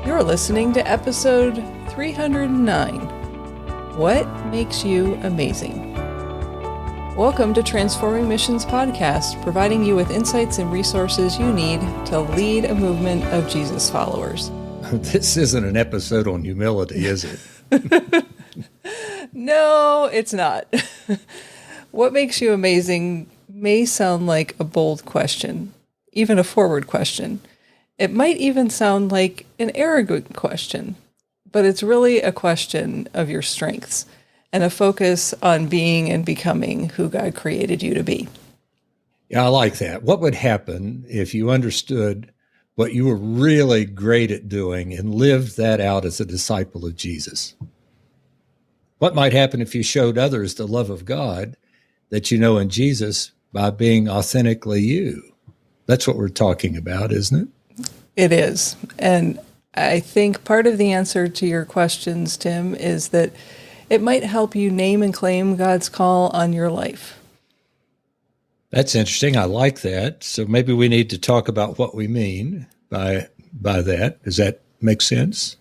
You're listening to episode 309, What Makes You Amazing? Welcome to Transforming Missions Podcast, providing you with insights and resources you need to lead a movement of Jesus followers. This isn't an episode on humility, is it? No, it's not. What makes you amazing may sound like a bold question, even a forward question. It might even sound like an arrogant question, but it's really a question of your strengths and a focus on being and becoming who God created you to be. Yeah, I like that. What would happen if you understood what you were really great at doing and lived that out as a disciple of Jesus? What might happen if you showed others the love of God that you know in Jesus by being authentically you? That's what we're talking about, isn't it? It is. And I think part of the answer to your questions, Tim, is that it might help you name and claim God's call on your life. That's interesting. I like that. So maybe we need to talk about what we mean by that. Does that make sense?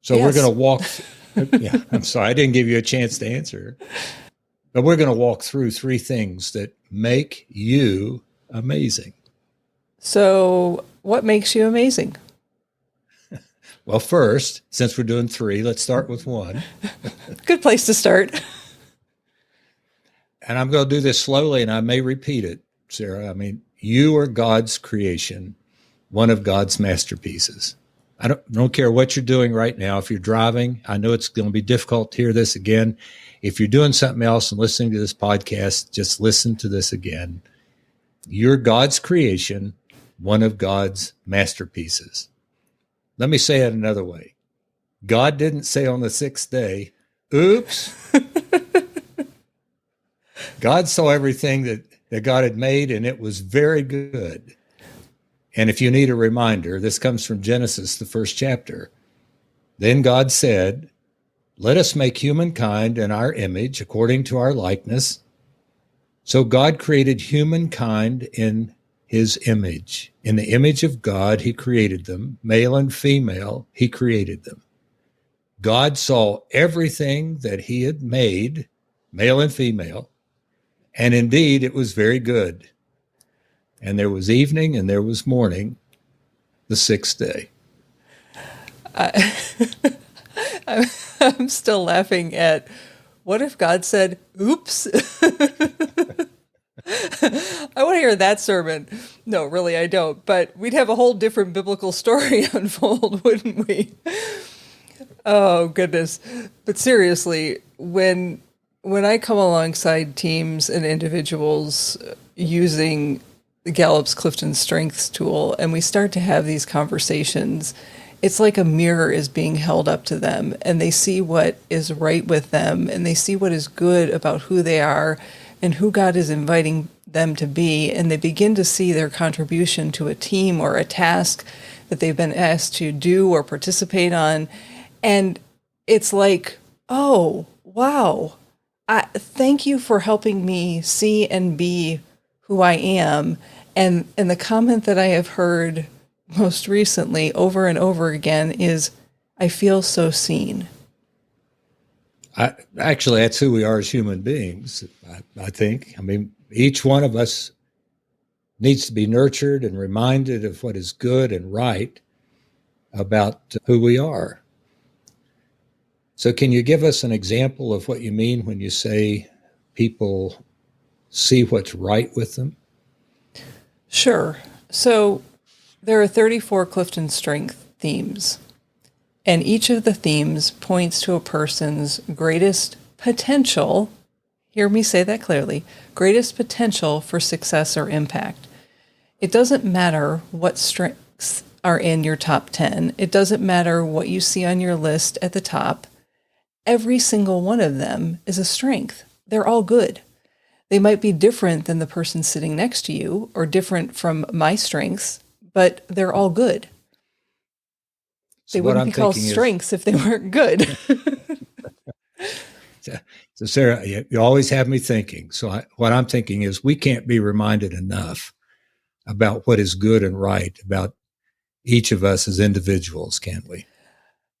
So Yes. we're going to walk. Yeah, I'm sorry. I didn't give you a chance to answer. But we're going to walk through three things that make you amazing. So what makes you amazing? Well, first, since we're doing three, let's start with one. Good place to start. And I'm going to do this slowly, and I may repeat it, Sarah. I mean, you are God's creation, one of God's masterpieces. I don't care what you're doing right now. If you're driving, I know it's going to be difficult to hear this again. If you're doing something else and listening to this podcast, just listen to this again. You're God's creation, one of God's masterpieces. Let me say it another way. God didn't say on the sixth day, oops. God saw everything that God had made, and it was very good. And if you need a reminder, this comes from Genesis, the first chapter. Then God said, let us make humankind in our image, according to our likeness. So God created humankind in his image. In the image of God, he created them. Male and female, he created them. God saw everything that he had made, male and female, and indeed it was very good. And there was evening and there was morning, the sixth day. I'm still laughing at, what if God said, oops? I want to hear that sermon. No, really, I don't. But we'd have a whole different biblical story unfold, wouldn't we? Oh, goodness. But seriously, when I come alongside teams and individuals using Gallup's CliftonStrengths tool, and we start to have these conversations, it's like a mirror is being held up to them, and they see what is right with them, and they see what is good about who they are and who God is inviting them to be, and they begin to see their contribution to a team or a task that they've been asked to do or participate on, and it's like, oh, wow, thank you for helping me see and be who I am. And the comment that I have heard most recently over and over again is, I feel so seen. Actually, that's who we are as human beings, I think. I mean, each one of us needs to be nurtured and reminded of what is good and right about who we are. So can you give us an example of what you mean when you say people see what's right with them? Sure. So there are 34 CliftonStrengths themes, and each of the themes points to a person's greatest potential, hear me say that clearly, greatest potential for success or impact. It doesn't matter what strengths are in your top 10. It doesn't matter what you see on your list at the top. Every single one of them is a strength. They're all good. They might be different than the person sitting next to you or different from my strengths, but they're all good. So they wouldn't be called strengths if they weren't good. So Sarah, you always have me thinking. So what I'm thinking is we can't be reminded enough about what is good and right, about each of us as individuals, can't we?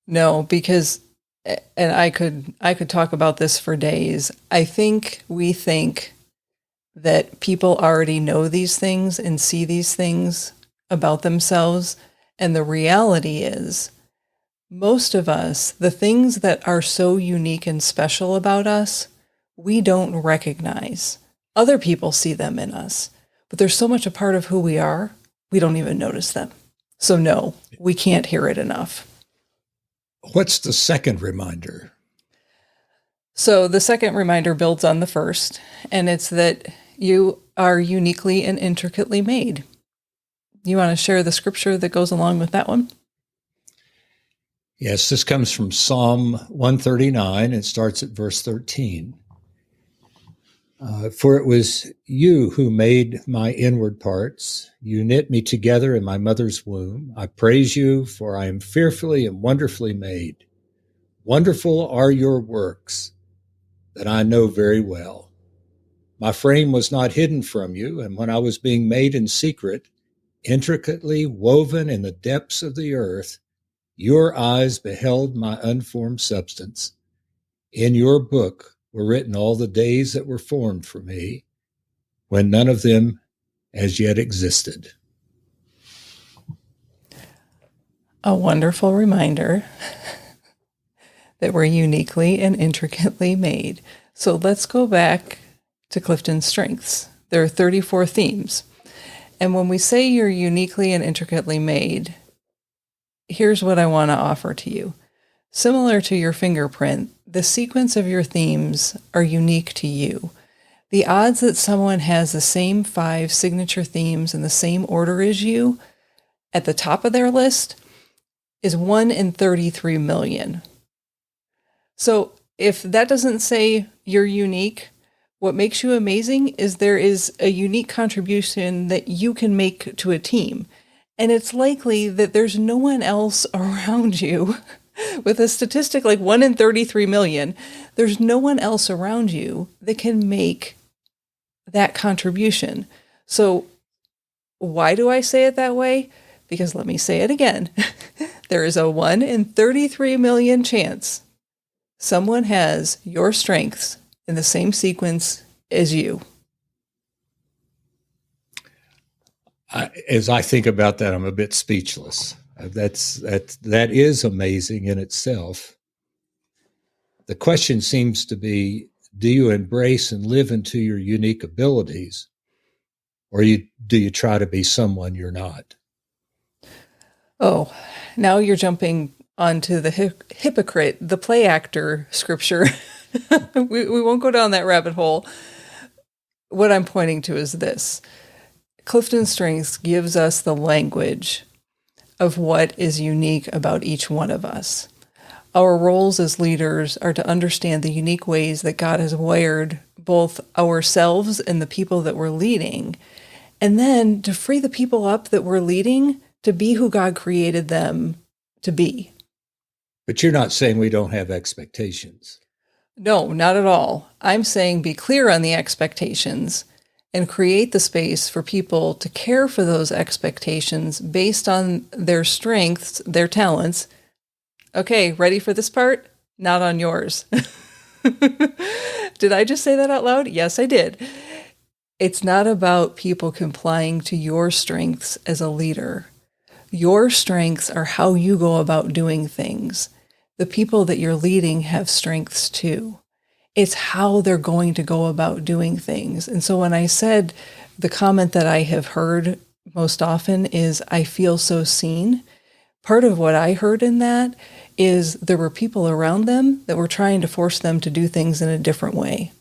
No, because, and I could talk about this for days. I think we think that people already know these things and see these things about themselves. And the reality is, most of us, the things that are so unique and special about us, we don't recognize. Other people see them in us, but there's so much a part of who we are, we don't even notice them. So no, we can't hear it enough. What's the second reminder? So the second reminder builds on the first, and it's that you are uniquely and intricately made. You want to share the scripture that goes along with that one? Yes, this comes from Psalm 139. It starts at verse 13. For it was you who made my inward parts. You knit me together in my mother's womb. I praise you, for I am fearfully and wonderfully made. Wonderful are your works that I know very well. My frame was not hidden from you, and when I was being made in secret, intricately woven in the depths of the earth, your eyes beheld my unformed substance. In your book were written all the days that were formed for me, when none of them as yet existed. A wonderful reminder that we're uniquely and intricately made. So let's go back to CliftonStrengths. There are 34 themes. And when we say you're uniquely and intricately made, here's what I want to offer to you. Similar to your fingerprint, the sequence of your themes are unique to you. The odds that someone has the same 5 signature themes in the same order as you at the top of their list is 1 in 33 million. So if that doesn't say you're unique, what makes you amazing is there is a unique contribution that you can make to a team. And it's likely that there's no one else around you. With a statistic like 1 in 33 million, there's no one else around you that can make that contribution. So why do I say it that way? Because let me say it again. There is a 1 in 33 million chance someone has your strengths in the same sequence as you. As I think about that, I'm a bit speechless. That is amazing in itself. The question seems to be, do you embrace and live into your unique abilities, or do you try to be someone you're not? Oh, now you're jumping onto the hypocrite, the play actor scripture. We won't go down that rabbit hole. What I'm pointing to is this. CliftonStrengths gives us the language of what is unique about each one of us. Our roles as leaders are to understand the unique ways that God has wired both ourselves and the people that we're leading, and then to free the people up that we're leading to be who God created them to be. But you're not saying we don't have expectations. No, not at all. I'm saying be clear on the expectations and create the space for people to care for those expectations based on their strengths, their talents. Okay, ready for this part? Not on yours. Did I just say that out loud? Yes, I did. It's not about people complying to your strengths as a leader. Your strengths are how you go about doing things. The people that you're leading have strengths too. It's how they're going to go about doing things. And so when I said the comment that I have heard most often is, I feel so seen, part of what I heard in that is there were people around them that were trying to force them to do things in a different way,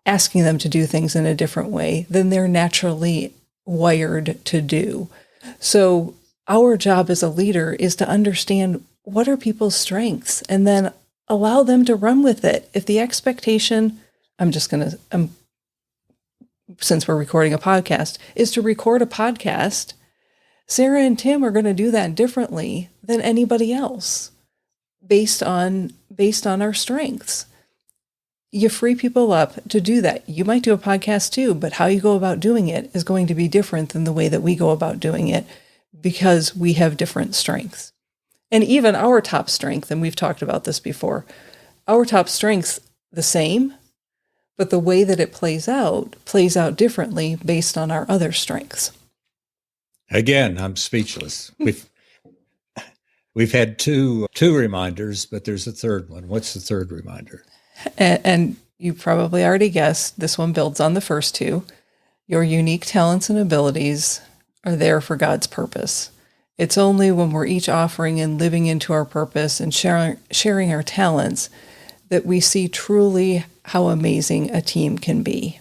asking them to do things in a different way than they're naturally wired to do. So our job as a leader is to understand what are people's strengths and then allow them to run with it. If the expectation, since we're recording a podcast, is to record a podcast, Sarah and Tim are going to do that differently than anybody else based on our strengths. You free people up to do that. You might do a podcast too, but how you go about doing it is going to be different than the way that we go about doing it because we have different strengths. And even our top strength, and we've talked about this before, our top strength's the same, but the way that it plays out differently based on our other strengths. Again, I'm speechless. We've had two reminders, but there's a third one. What's the third reminder? And you probably already guessed, this one builds on the first two. Your unique talents and abilities are there for God's purpose. It's only when we're each offering and living into our purpose and sharing our talents that we see truly how amazing a team can be.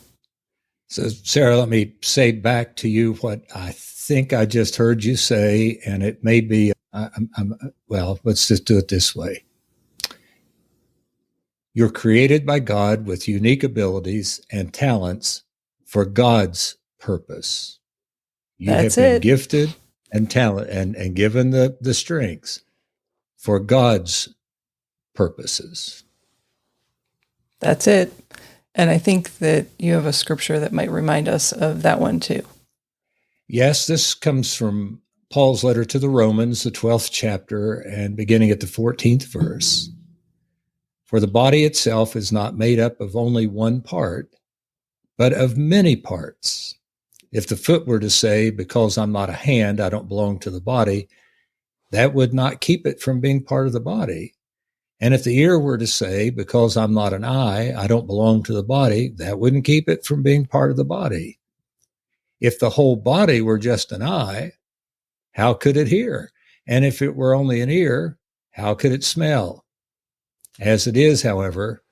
So, Sarah, let me say back to you what I think I just heard you say, and it may be, well, let's just do it this way. You're created by God with unique abilities and talents for God's purpose. You have been gifted and talent and given the strengths for God's purposes. That's it. And I think that you have a scripture that might remind us of that one too. Yes, this comes from Paul's letter to the Romans, the 12th chapter, and beginning at the 14th verse. For the body itself is not made up of only one part, but of many parts. If the foot were to say, because I'm not a hand, I don't belong to the body, that would not keep it from being part of the body. And if the ear were to say, because I'm not an eye, I don't belong to the body, that wouldn't keep it from being part of the body. If the whole body were just an eye, how could it hear? And if it were only an ear, how could it smell? As it is, however,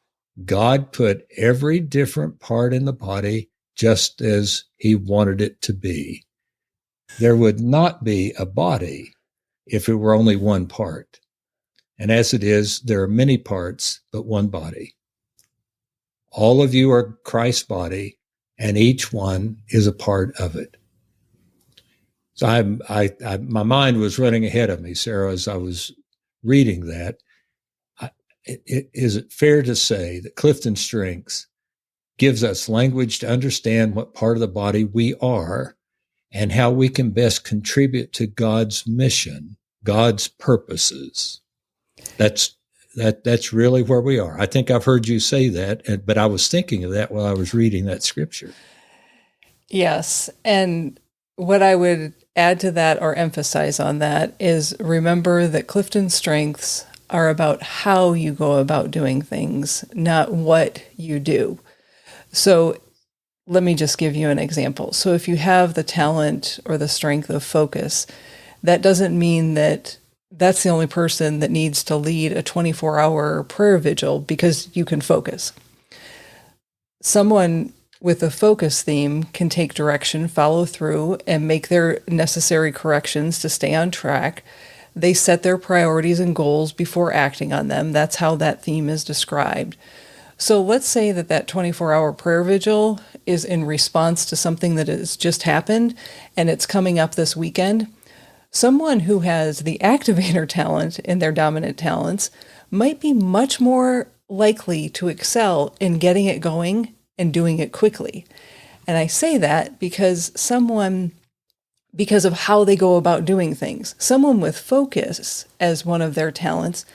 God put every different part in the body just as he wanted it to be. There would not be a body if it were only one part. And as it is, there are many parts, but one body. All of you are Christ's body, and each one is a part of it. So my mind was running ahead of me, Sarah, as I was reading that. Is it fair to say that CliftonStrengths gives us language to understand what part of the body we are and how we can best contribute to God's mission, God's purposes? That's really where we are. I think I've heard you say that, but I was thinking of that while I was reading that scripture. Yes. And what I would add to that or emphasize on that is remember that CliftonStrengths are about how you go about doing things, not what you do. So let me just give you an example. So if you have the talent or the strength of focus, that doesn't mean that that's the only person that needs to lead a 24-hour prayer vigil because you can focus. Someone with a focus theme can take direction, follow through, and make their necessary corrections to stay on track. They set their priorities and goals before acting on them. That's how that theme is described. So let's say that 24-hour prayer vigil is in response to something that has just happened and it's coming up this weekend. Someone who has the activator talent in their dominant talents might be much more likely to excel in getting it going and doing it quickly. And I say that because of how they go about doing things. Someone with focus as one of their talents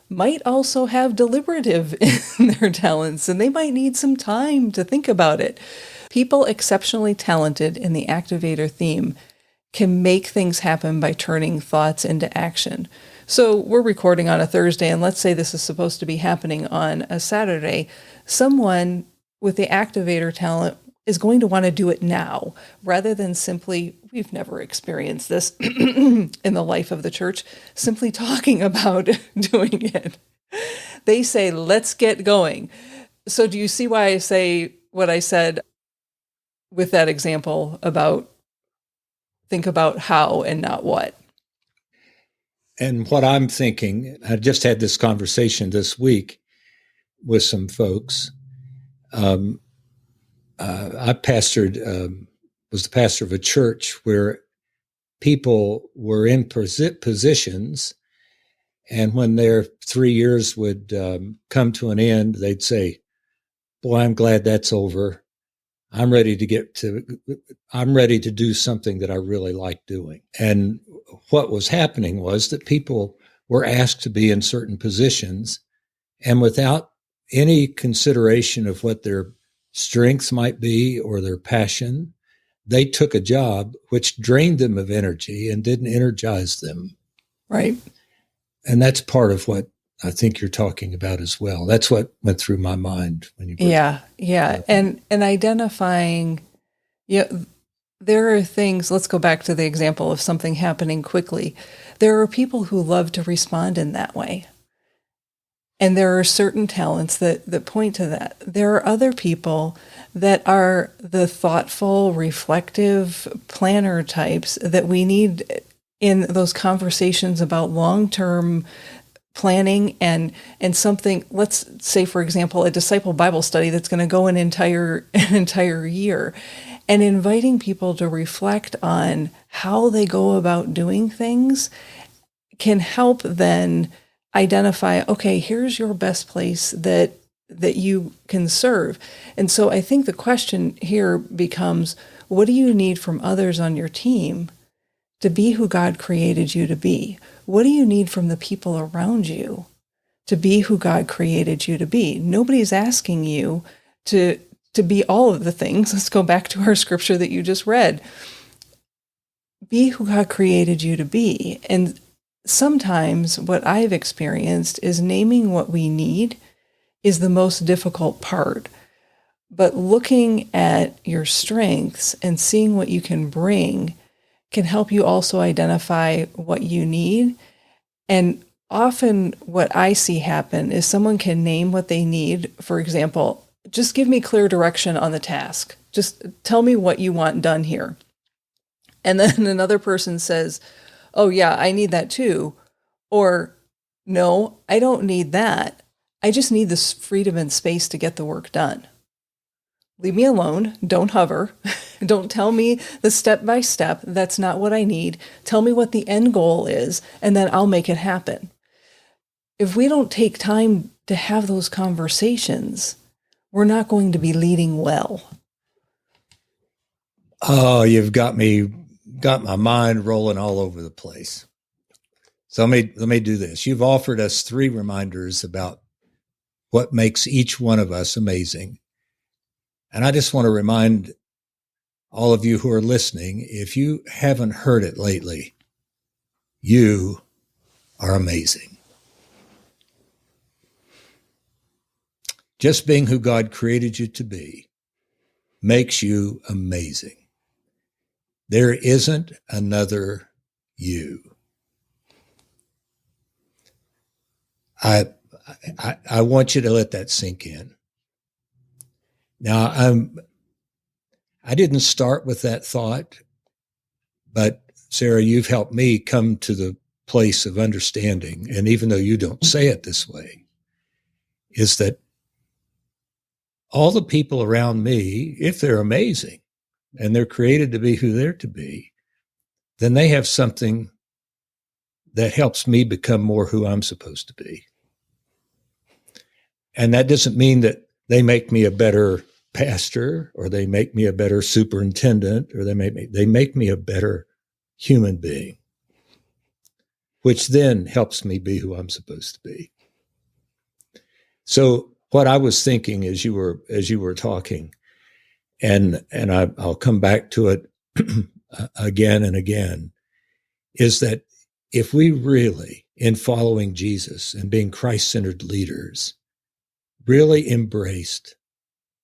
might also have deliberative in their talents, and they might need some time to think about it. People exceptionally talented in the activator theme can make things happen by turning thoughts into action. So we're recording on a Thursday, and let's say this is supposed to be happening on a Saturday. Someone with the activator talent is going to want to do it now, rather than simply, we've never experienced this in the life of the church, simply talking about doing it. They say, let's get going. So do you see why I say what I said with that example about think about how and not what? And what I'm thinking, I just had this conversation this week with some folks. I was the pastor of a church where people were in positions, and when their 3 years would come to an end, they'd say, boy, I'm glad that's over. I'm ready to do something that I really like doing. And what was happening was that people were asked to be in certain positions, and without any consideration of what their strengths might be or their passion, they took a job which drained them of energy and didn't energize them. Right. And that's part of what I think you're talking about as well. That's what went through my mind when you were Yeah. And identifying, yeah, there are things, let's go back to the example of something happening quickly. There are people who love to respond in that way. And there are certain talents that point to that. There are other people that are the thoughtful, reflective planner types that we need in those conversations about long-term planning and something, let's say, for example, a disciple Bible study that's going to go an entire year, and inviting people to reflect on how they go about doing things can help then identify, okay, here's your best place that you can serve. And so I think the question here becomes, what do you need from others on your team to be who God created you to be? What do you need from the people around you to be who God created you to be? Nobody's asking you to be all of the things. Let's go back to our scripture that you just read. Be who God created you to be. And sometimes what I've experienced is naming what we need is the most difficult part. But looking at your strengths and seeing what you can bring can help you also identify what you need. And often what I see happen is someone can name what they need. For example, just give me clear direction on the task. Just tell me what you want done here. And then another person says, oh yeah, I need that too. Or no, I don't need that. I just need this freedom and space to get the work done. Leave me alone. Don't hover. Don't tell me the step by step. That's not what I need. Tell me what the end goal is, and then I'll make it happen. If we don't take time to have those conversations, we're not going to be leading well. Oh, you've got my mind rolling all over the place. So let me do this. You've offered us 3 reminders about what makes each one of us amazing. And I just want to remind all of you who are listening, if you haven't heard it lately, you are amazing. Just being who God created you to be makes you amazing. There isn't another you. I want you to let that sink in. Now, I didn't start with that thought, but Sarah, you've helped me come to the place of understanding, and even though you don't say it this way, is that all the people around me, if they're amazing and they're created to be who they're to be, then they have something that helps me become more who I'm supposed to be. And that doesn't mean that they make me a better pastor or they make me a better superintendent or they make me a better human being, which then helps me be who I'm supposed to be. So what I was thinking as you were talking, and I'll come back to it again and again, is that if we really, in following Jesus and being Christ-centered leaders, really embraced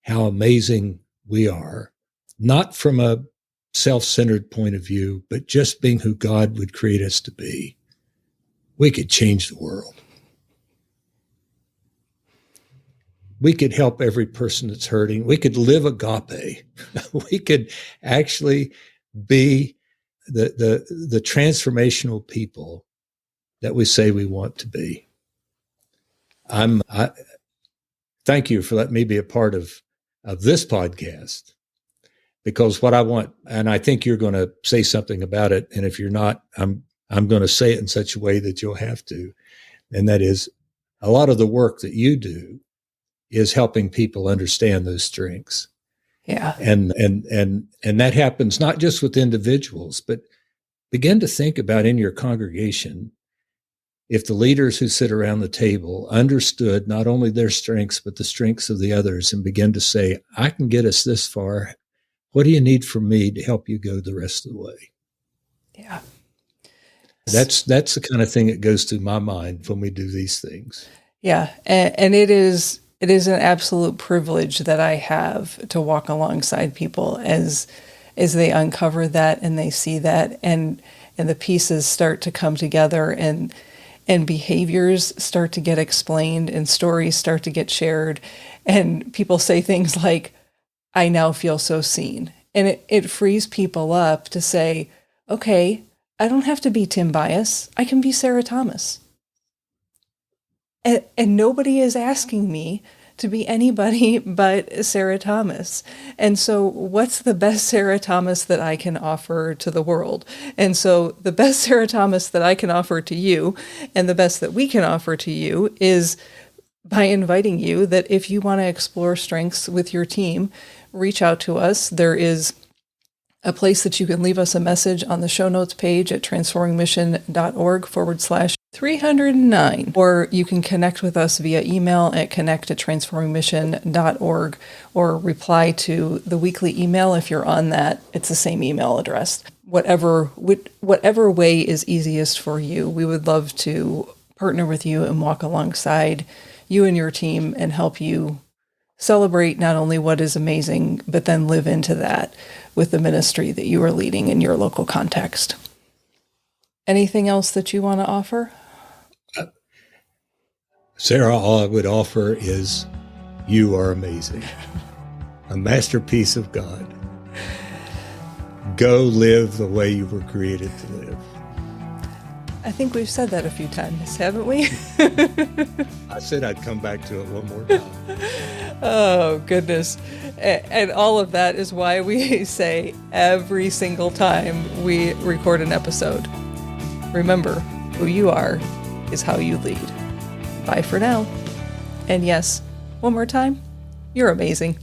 how amazing we are, not from a self-centered point of view, but just being who God would create us to be, we could change the world. We could help every person that's hurting. We could live agape. We could actually be the transformational people that we say we want to be. Thank you for letting me be a part of this podcast, because what I want, and I think you're going to say something about it, and if you're not, I'm going to say it in such a way that you'll have to, and that is a lot of the work that you do is helping people understand those strengths. Yeah. And that happens not just with individuals, but begin to think about in your congregation, if the leaders who sit around the table understood not only their strengths, but the strengths of the others, and begin to say, I can get us this far. What do you need from me to help you go the rest of the way? Yeah. That's the kind of thing that goes through my mind when we do these things. Yeah. And it is an absolute privilege that I have to walk alongside people as they uncover that and they see that, and the pieces start to come together, and behaviors start to get explained, and stories start to get shared, and people say things like, I now feel so seen. And it frees people up to say, okay, I don't have to be Tim Bias. I can be Sarah Thomas. And nobody is asking me to be anybody but Sarah Thomas. And so what's the best Sarah Thomas that I can offer to the world? And so the best Sarah Thomas that I can offer to you, and the best that we can offer to you, is by inviting you that if you want to explore strengths with your team, reach out to us. There is a place that you can leave us a message on the show notes page at transformingmission.org/309. Or you can connect with us via email at connect@transformingmission.org, or reply to the weekly email if you're on that. It's the same email address. Whatever way is easiest for you, we would love to partner with you and walk alongside you and your team and help you celebrate not only what is amazing, but then live into that with the ministry that you are leading in your local context. Anything else that you want to offer? Sarah, all I would offer is you are amazing. A masterpiece of God. Go live the way you were created to live. I think we've said that a few times, haven't we? I said I'd come back to it one more time. Oh, goodness. And all of that is why we say every single time we record an episode, remember, who you are is how you lead. Bye for now. And yes, one more time, you're amazing.